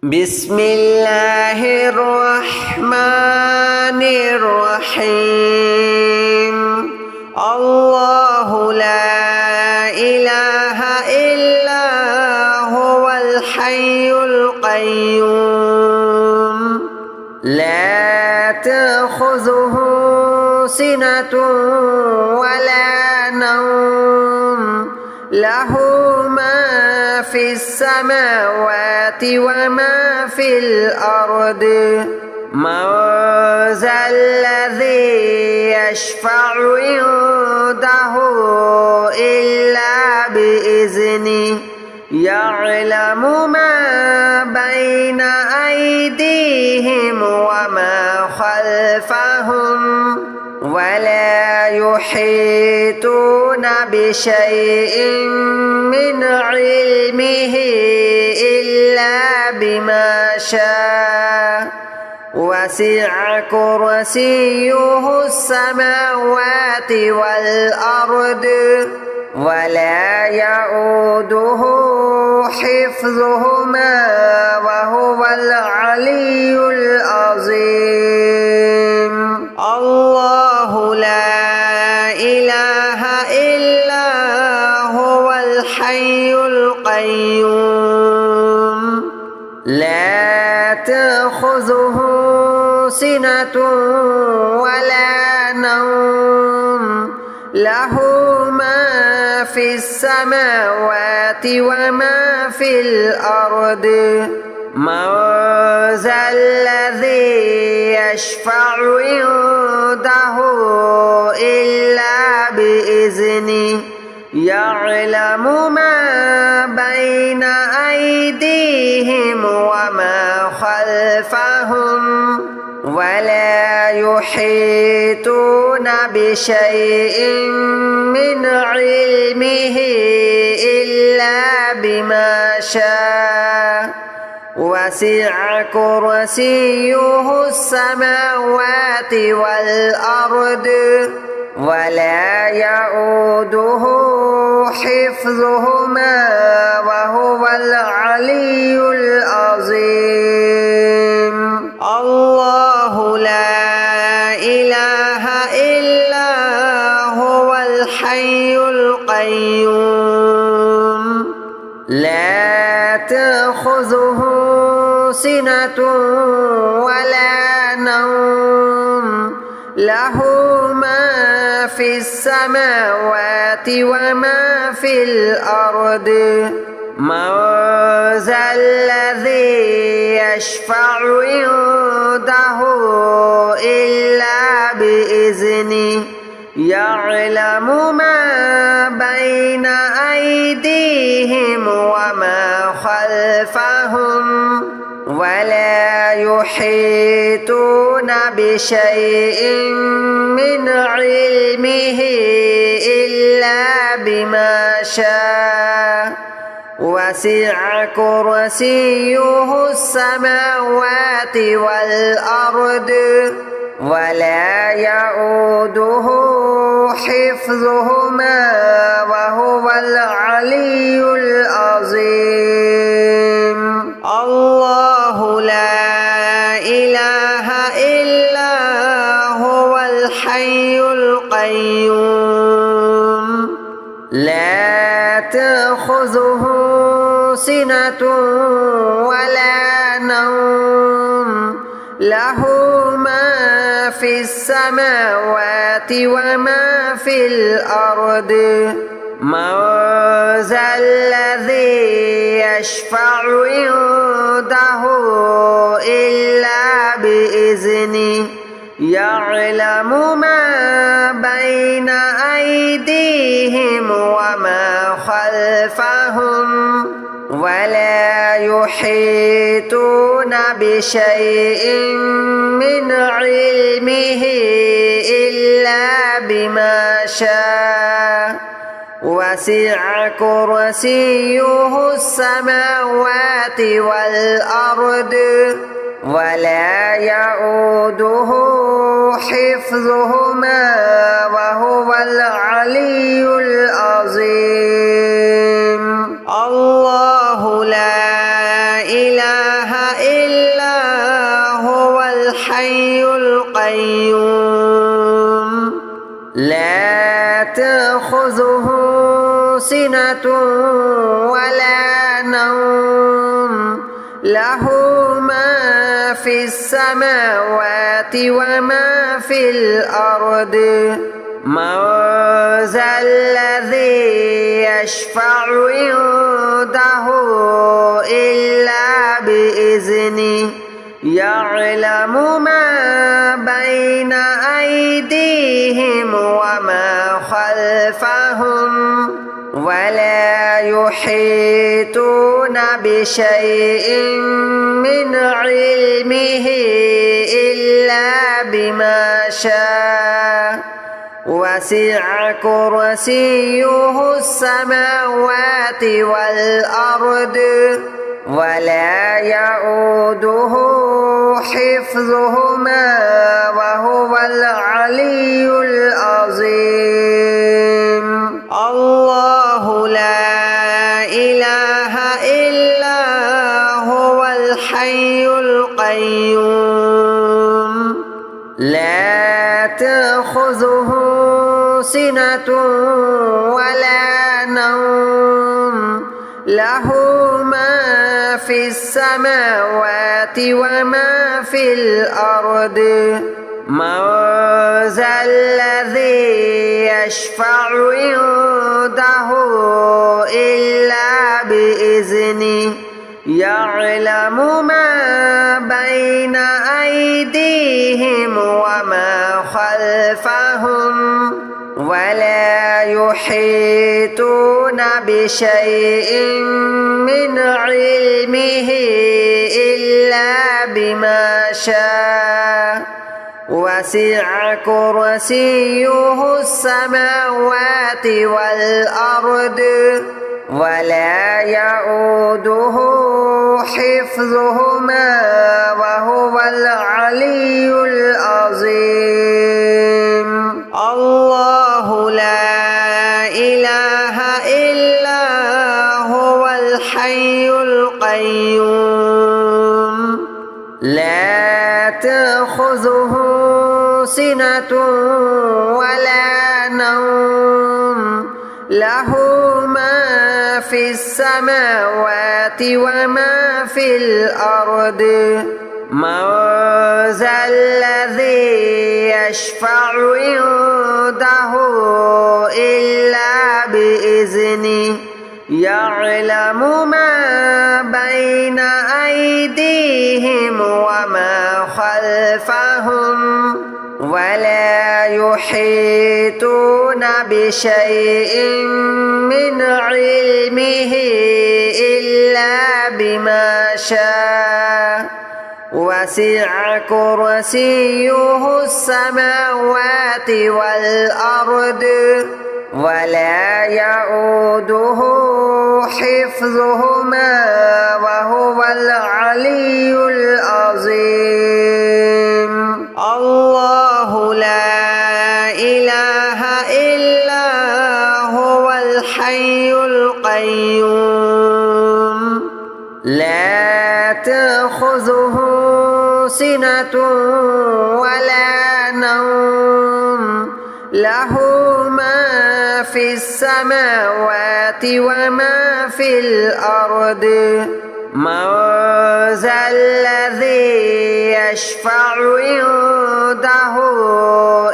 بسم الله الرحمن الرحيم الله لا إله إلا هو الحي القيوم لا تأخذه سنة ولا نوم له ما في السماوات وما في الأرض من ذا الذي يشفع عنده إلا بإذنه يعلم ما بين أيديهم وما خلفهم ولا يحيطون بشيء من علمه إلا بما شاء وسع كرسيه السماوات والأرض ولا يؤوده حفظهما وهو العلي العظيم الله لا إله إلا هو الحي القيوم لا تأخذه سنة ولا نوم له ما في السماوات وما في الأرض من ذا الذي يشفع عنده إلا بإذنه يعلم ما بين أيديهم وما خلفهم ولا يحيطون بشيء من علمه إلا بما شاء وسع كرسيه السماوات والأرض ولا يؤوده حفظهما وهو العلي العظيم الله لا إله إلا هو الحي القيوم لا تأخذه سنة ولا نوم له ما في السماوات وما في الأرض من ذا الذي يشفع عنده إلا بإذنه يعلم ما بين أيديهم وما خلفهم ولا يحيطون بشيء من علمه إلا بما شاء وسع كرسيه السماوات والأرض ولا يؤوده حفظهما وهو العلي العظيم الله لا إله إلا هو الحي القيوم لا تأخذه سنة ولا نوم له ما في السماوات وما في الأرض من ذا الذي يشفع عنده إلا بإذنه يعلم ما بين أيديهم وما خلفهم ولا يحيطون بشيء من علمه إلا بما شاء وسع كرسيه السماوات والأرض ولا يؤوده حفظهما وهو العلي العظيم الله لا إله سنة ولا نوم له ما في السماوات وما في الأرض من ذا الذي يشفع عنده إلا بإذنه يعلم ما بين أيديهم وما خلفهم ولا يحيطون بشيء من علمه إلا بما شاء وسع كرسيه السماوات والأرض ولا يؤوده حفظهما وهو العلي العظيم الله لا إله إلا هو الحي القيوم لا تأخذه سنة ولا نوم له ما في السماوات وما في الأرض من ذا الذي يشفع عنده إلا بإذنه يعلم ما بين أيديهم وما خلفهم ولا يحيطون بشيء من علمه إلا بما شاء وسع كرسيه السماوات والأرض ولا يؤوده حفظهما وهو العلي العظيم الله لا إله إلا هو الحي القيوم لا تأخذه سنة ولا نوم له ما في السماوات وما في الأرض من ذا الذي يشفع عنده إلا بإذنه يعلم ما بين أيديهم وما خلفهم ولا يحيطون بشيء من علمه إلا بما شاء وسع كرسيه السماوات والأرض ولا يؤوده حفظهما وهو العلي العظيم الله لا إله إلا هو الحي القيوم لا تأخذه سنة ولا نوم له ما في السماوات وما في الأرض من ذا الذي يشفع عنده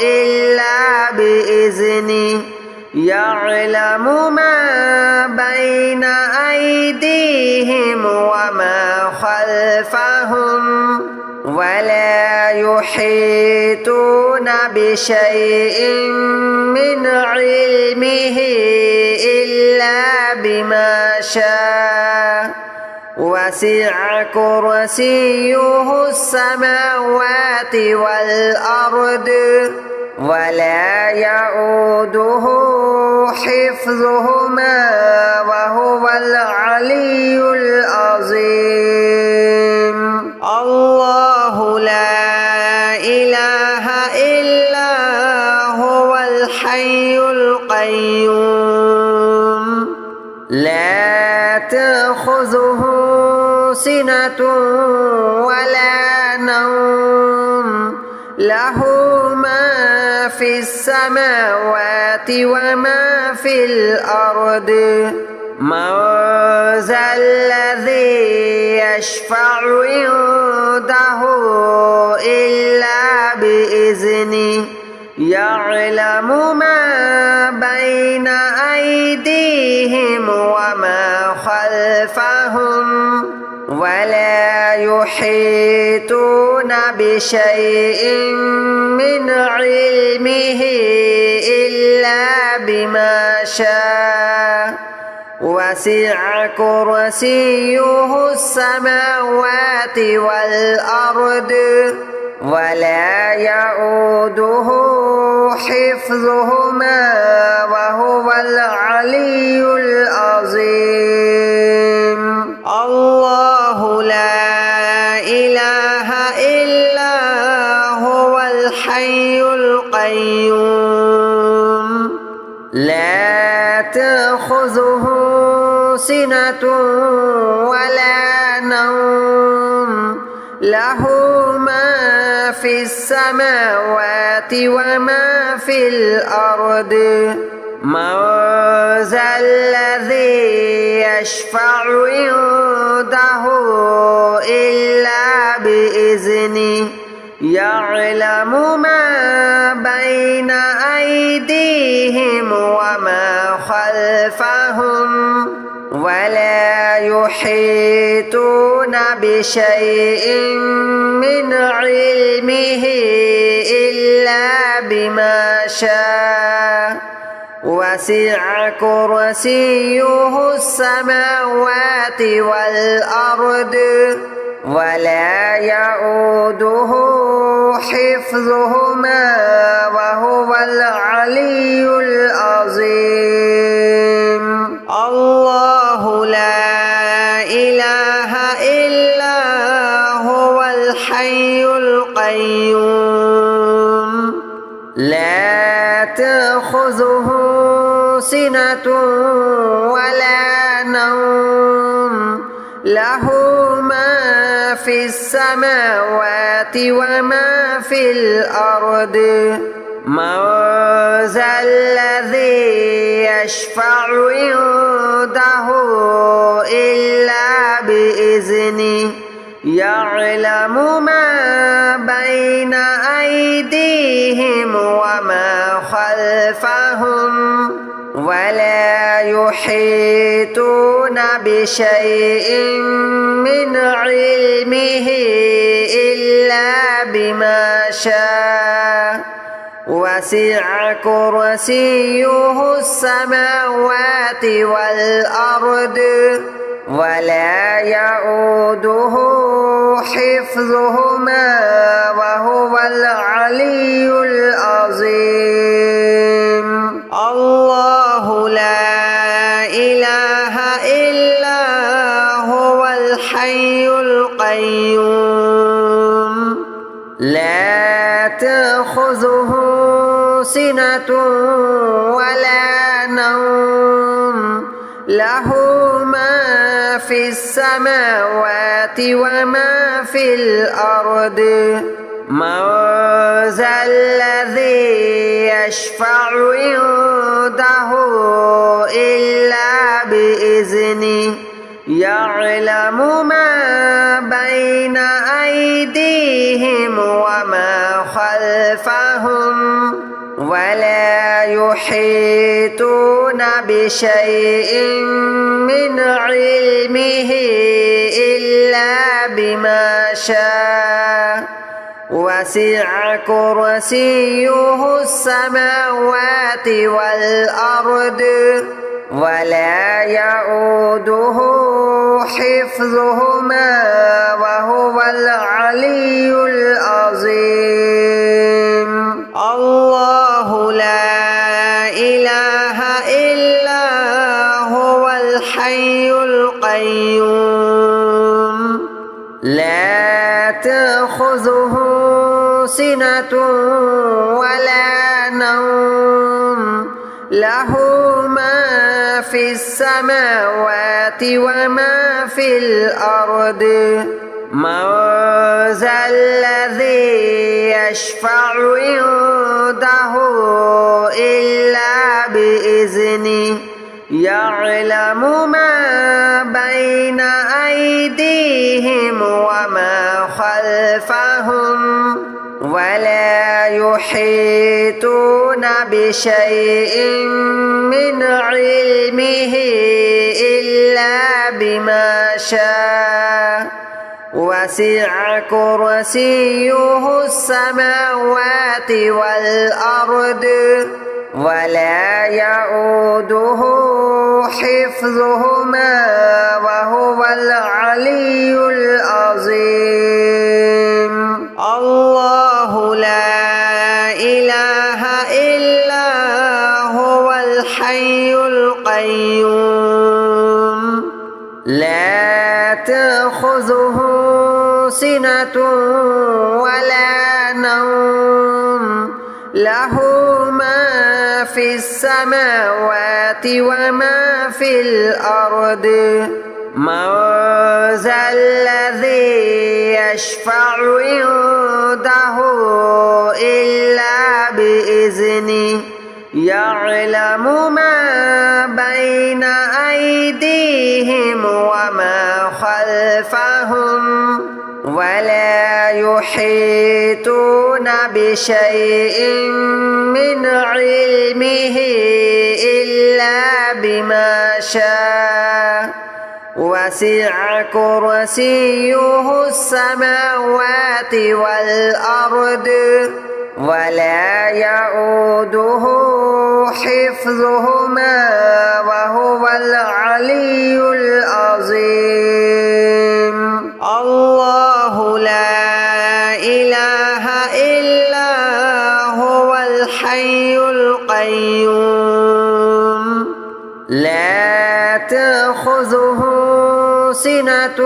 إلا بإذنه يعلم ما بين أيديهم وما خلفهم ولا يحيطون بشيء من علمه إلا بما شاء وسع كرسيه السماوات والأرض ولا يؤوده حفظهما وهو العلي العظيم الله لا إله إلا هو الحي القيوم لا تأخذه سنة ولا نوم له ما في السماوات وما في الأرض من ذا الذي يشفع عنده إلا بإذنه يعلم ما بين أيديهم وما خلفهم ولا يحيطون بشيء من علمه إلا بما شاء وسع كرسيه السماوات والأرض ولا يؤوده حفظهما وهو العلي العظيم الله لا إله إلا هو الحي القيوم لا تأخذه سنة ولا نوم له ما في السماوات وما في الأرض من ذا الذي يشفع عنده إلا بإذنه يعلم ما بين أيديهم وما خلفهم ولا يحيطون بشيء من علمه إلا بما شاء وسع كرسيه السماوات والأرض ولا يؤوده حفظهما وهو العلي العظيم الله لا إله إلا هو الحي القيوم لا تأخذه سنة ولا نوم له ما في السماوات وما في الأرض من ذا الذي يشفع عنده إلا بإذنه يعلم ما بين أيديهم وما خلفهم ولا يحيطون بشيء من علمه إلا بما شاء وسع كرسيه السماوات والأرض ولا يؤوده حفظهما وهو العلي العظيم الله لا إله إلا هو الحي القيوم لا تأخذه سنة ولا نوم له ما في السماوات وما في الأرض من ذا الذي يشفع عنده إلا بإذنه يعلم ما بين أيديهم وما خلفهم ولا يحيطون بشيء من علمه إلا بما شاء وسع كرسيه السماوات والأرض ولا يؤوده حفظهما وهو العلي العظيم الله لا إله إلا هو الحي القيوم لا تأخذه سنة ولا نوم له ما في السماوات وما في الأرض من ذا الذي يشفع عنده إلا بإذنه يعلم ما بين أيديهم وما خلفهم ولا يحيطون بشيء من علمه إلا بما شاء وسع كرسيه السماوات والأرض ولا يؤوده حفظهما وهو العلي العظيم الله لا إله إلا هو الحي القيوم لا تأخذه سنة ولا نوم له ما في السماوات وما في الأرض من ذا الذي يشفع عنده إلا بإذنه يعلم ما بين أيديهم وما خلفهم ولا يحيطون بشيء من علمه إلا بما شاء وسع كرسيه السماوات والأرض ولا يؤوده حفظهما وهو العلي العظيم الله لا إله إلا هو الحي القيوم لا تأخذه سنة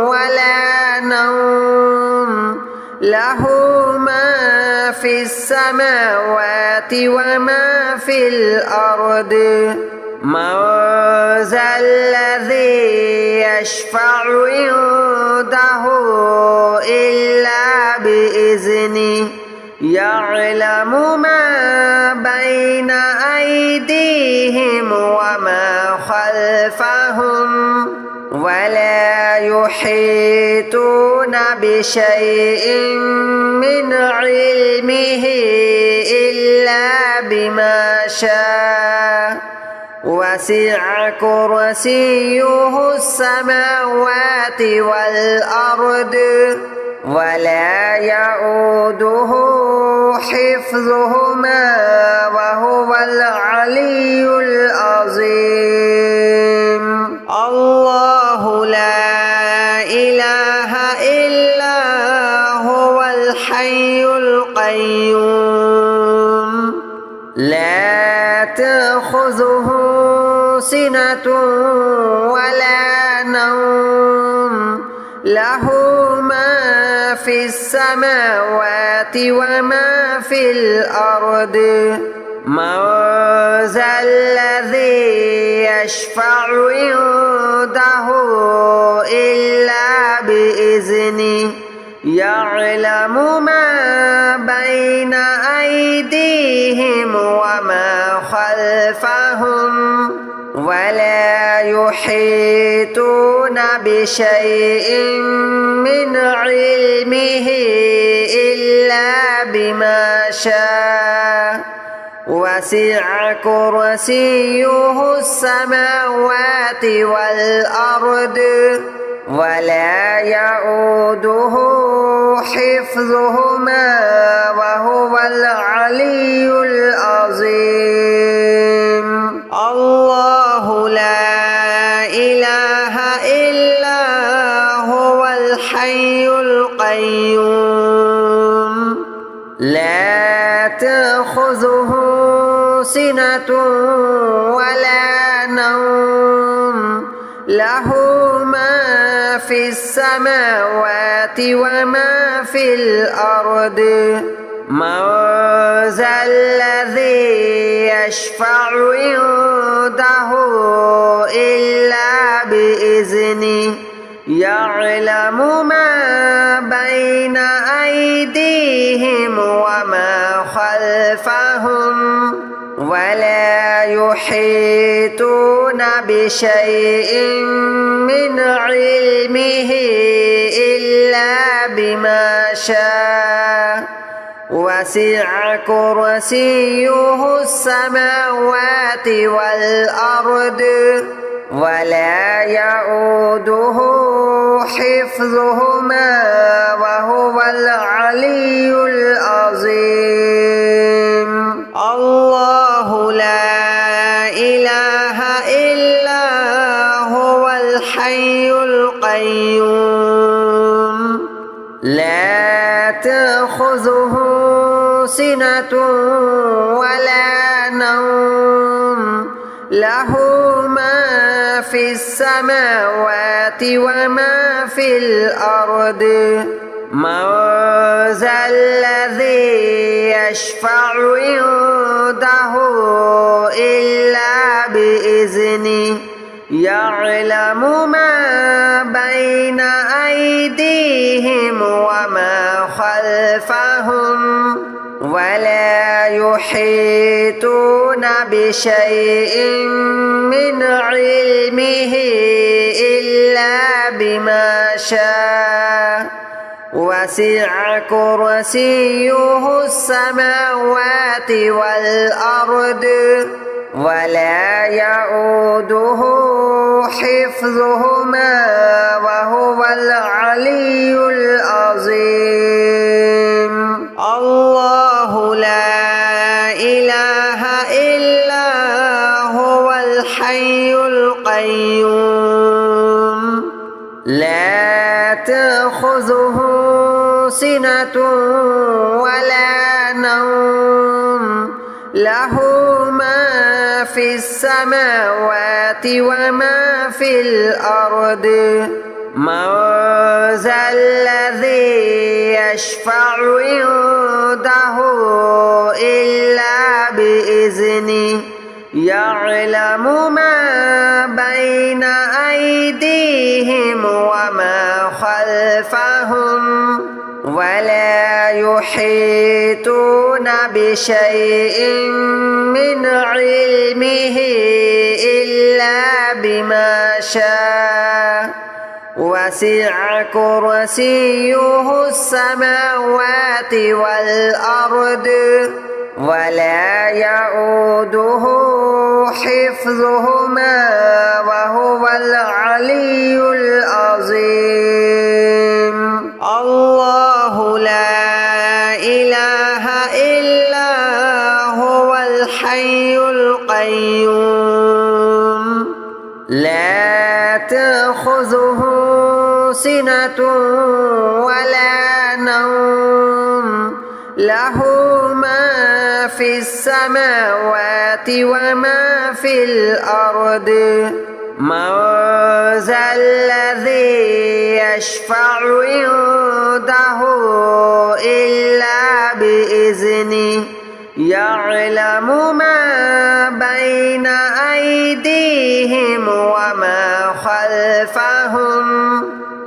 ولا نوم له ما في السماوات وما في الأرض من ذا الذي يشفع عنده إلا بإذنه يعلم ما بين أيديهم وما خلفهم ولا يحيطون بشيء من علمه إلا بما شاء وسع كرسيه السماوات والأرض ولا يؤوده حفظهما وهو العلي العظيم الله لا إله إلا هو الحي القيوم لا تأخذه سنة ولا نوم له ما في السماوات وما في الأرض من ذا الذي يشفع عنده إلا بإذنه يعلم ما بين أيديهم وما خلفهم ولا يحيطون بشيء من علمه إلا بما شاء وسع كرسيه السماوات والأرض ولا يؤوده حفظهما وهو العلي العظيم الله لا إله إلا هو الحي القيوم لا تأخذه سنة ولا نوم له ما في السماوات وما في الأرض من ذا الذي يشفع عنده إلا بإذنه يعلم ما بين أيديهم وما خلفهم ولا يحيطون بشيء من علمه إلا بما شاء وسع كرسيه السماوات والأرض ولا يؤوده حفظهما وهو العلي العظيم الله لا إله إلا هو الحي القيوم لا تأخذه سنة ولا نوم له ما في السماوات وما في الأرض من ذا الذي يشفع عنده إلا بإذنه يعلم ما بين أيديهم وما خلفهم ولا يحيطون بشيء من علمه إلا بما شاء وسع كرسيه السماوات والأرض ولا يؤوده حفظهما وهو العلي العظيم الله لا إله إلا هو الحي القيوم لا تأخذه سنة ولا نوم له ما في السماوات وما في الأرض من ذا الذي يشفع عنده إلا بإذنه يعلم ما بين أيديهم وما خلفهم ولا يحيطون بشيء من علمه إلا بما شاء وسع كرسيه السماوات والأرض ولا يؤوده حفظهما وهو العلي العظيم الله لا إله إلا هو الحي القيوم لا تأخذه سنة ولا نوم له ما في السماوات وما في الأرض من ذا الذي يشفع عنده إلا بإذنه يعلم ما بين أيديهم وما خلفهم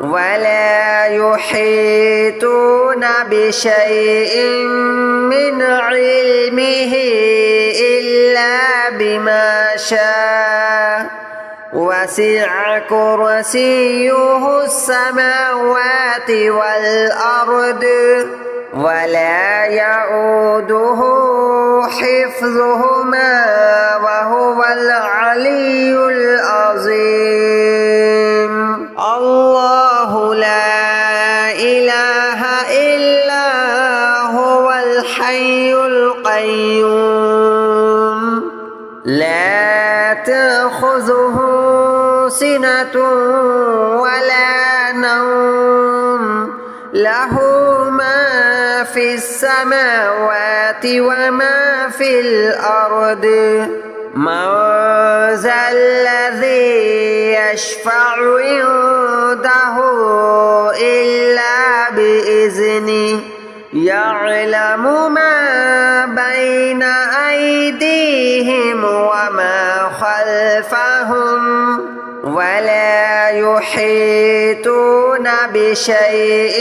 ولا يحيطون بشيء من علمه إلا بما شاء وسع كرسيه السماوات والأرض ولا يؤوده حفظهما وهو العلي العظيم الله لا إله إلا هو الحي القيوم لا تأخذه سنة ولا نوم له ما في السماوات وما في الأرض من ذا الذي يشفع عنده إلا بإذنه يعلم ما بين أيديهم وما خلفهم ولا يحيطون بشيء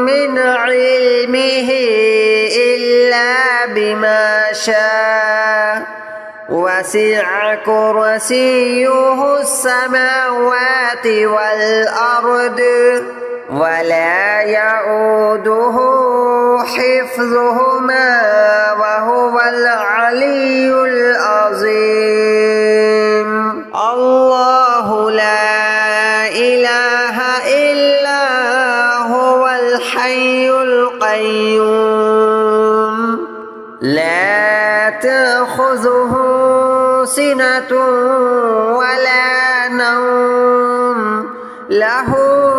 من علمه إلا بما شاء وسع كرسيه السماوات والأرض ولا يؤوده حفظهما وهو العلي العظيم الله لا إله إلا هو الحي القيوم لا تأخذه سنة ولا نوم له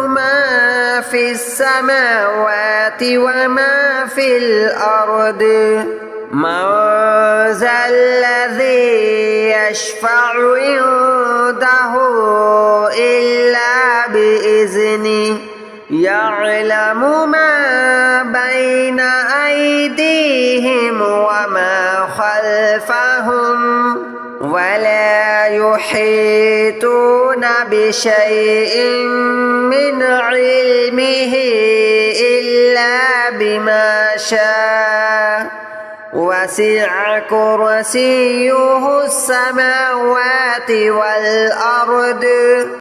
ما في السماوات وما في الأرض من ذا الذي يشفع عنده إلا بإذنه يعلم ما بين أيديهم وما خلفهم ولا يحيطون بشيء من علمه إلا بما شاء وسع كرسيه السماوات والأرض